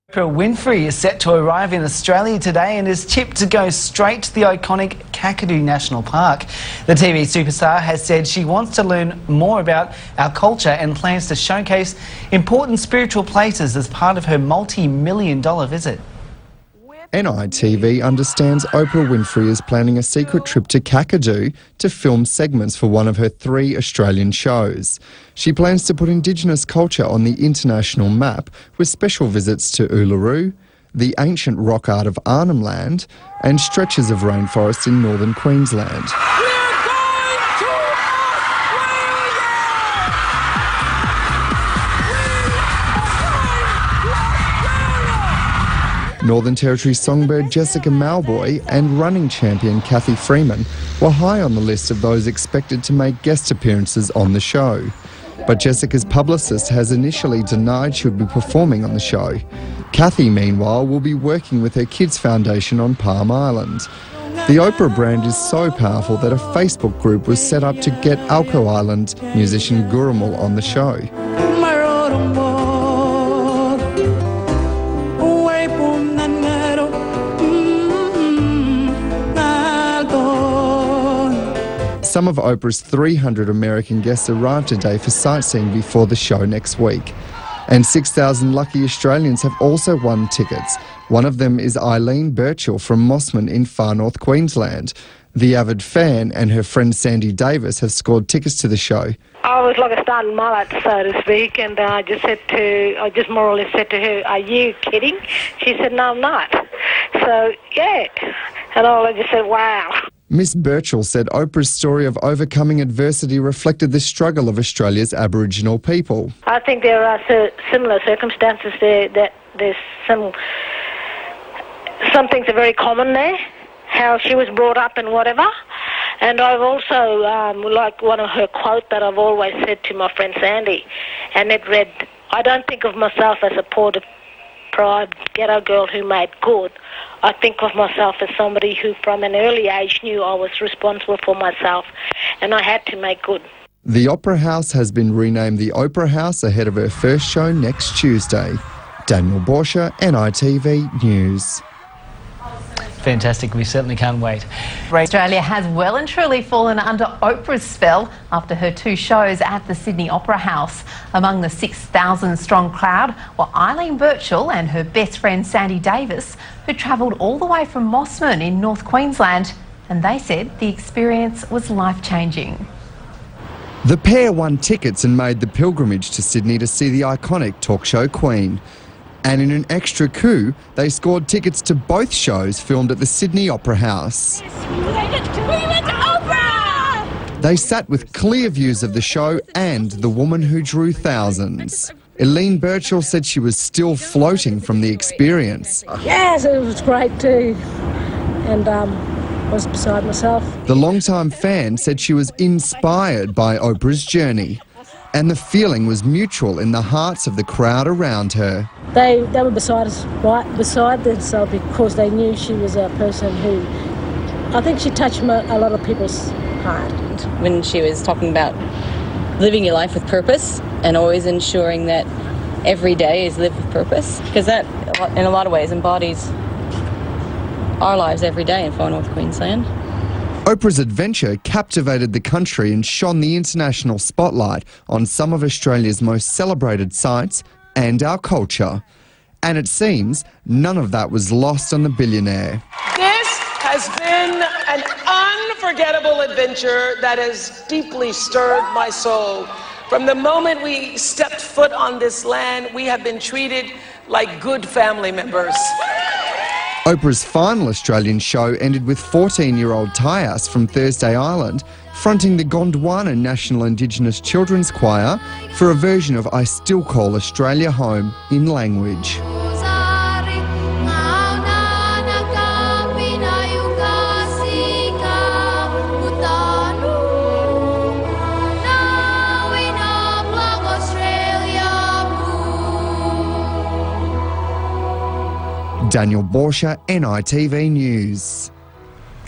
Oprah Winfrey is set to arrive in Australia today and is tipped to go straight to the iconic Kakadu National Park. The TV superstar has said she wants to learn more about our culture and plans to showcase important spiritual places as part of her multi-million-dollar visit. NITV understands Oprah Winfrey is planning a secret trip to Kakadu to film segments for one of her 3 Australian shows. She plans to put Indigenous culture on the international map with special visits to Uluru, the ancient rock art of Arnhem Land and stretches of rainforest in northern Queensland. Northern Territory songbird Jessica Mauboy and running champion Kathy Freeman were high on the list of those expected to make guest appearances on the show. But Jessica's publicist has initially denied she would be performing on the show. Kathy, meanwhile, will be working with her kids' foundation on Palm Island. The Oprah brand is so powerful that a Facebook group was set up to get Alco Island musician Gurumul on the show. Some of Oprah's 300 American guests arrived today for sightseeing before the show next week. And 6,000 lucky Australians have also won tickets. One of them is Eileen Burchill from Mossman in far north Queensland. The avid fan and her friend Sandy Davis have scored tickets to the show. I was like a starting mullet, so to speak, and I just more or less said to her, "Are you kidding?" She said, "No, I'm not." So, yeah. And I just said, wow. Miss Burchill said Oprah's story of overcoming adversity reflected the struggle of Australia's Aboriginal people. I think there are similar circumstances there, that there's some things are very common there, how she was brought up and whatever. And I've also, like one of her quote that I've always said to my friend Sandy, and it read, "I don't think of myself as a poor, deprived ghetto girl who made good. I think of myself as somebody who from an early age knew I was responsible for myself and I had to make good." The Opera House has been renamed the Oprah House ahead of her first show next Tuesday. Daniel Bourchier, NITV News. Fantastic, we certainly can't wait. Australia has well and truly fallen under Oprah's spell after her 2 shows at the Sydney Opera House. Among the 6,000 strong crowd were Eileen Burchill and her best friend Sandy Davis, who travelled all the way from Mossman in North Queensland, and they said the experience was life-changing. The pair won tickets and made the pilgrimage to Sydney to see the iconic talk show Queen. And in an extra coup, they scored tickets to both shows filmed at the Sydney Opera House. We went to Oprah! They sat with clear views of the show and the woman who drew thousands. Eileen Burchill said she was still floating from the experience. Yes, it was great too, and was beside myself. The longtime fan said she was inspired by Oprah's journey, and the feeling was mutual in the hearts of the crowd around her. They were beside us, right beside themselves, because they knew she was a person who, I think she touched a lot of people's heart. When she was talking about living your life with purpose and always ensuring that every day is lived with purpose, because that in a lot of ways embodies our lives every day in far north Queensland. Oprah's adventure captivated the country and shone the international spotlight on some of Australia's most celebrated sites and our culture. And it seems none of that was lost on the billionaire. This has been an unforgettable adventure that has deeply stirred my soul. From the moment we stepped foot on this land, we have been treated like good family members. Oprah's final Australian show ended with 14-year-old Tyas from Thursday Island fronting the Gondwana National Indigenous Children's Choir for a version of I Still Call Australia Home in language. Daniel Bourchier, NITV News.